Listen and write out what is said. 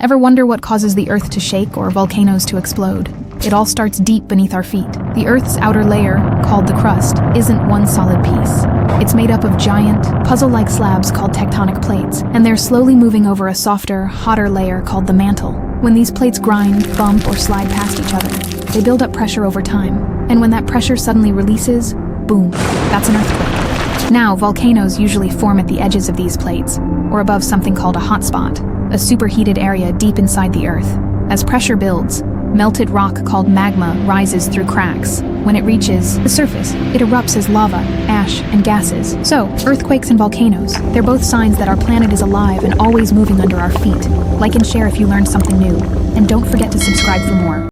Ever wonder what causes the Earth to shake or volcanoes to explode? It all starts deep beneath our feet. The Earth's outer layer, called the crust, isn't one solid piece. It's made up of giant, puzzle-like slabs called tectonic plates, and they're slowly moving over a softer, hotter layer called the mantle. When these plates grind, bump, or slide past each other, they build up pressure over time. And when that pressure suddenly releases, boom, that's an earthquake. Now, volcanoes usually form at the edges of these plates, or above something called a hotspot, a superheated area deep inside the Earth. As pressure builds, melted rock called magma rises through cracks. When it reaches the surface, it erupts as lava, ash, and gases. So, earthquakes and volcanoes, they're both signs that our planet is alive and always moving under our feet. Like and share if you learned something new. And don't forget to subscribe for more.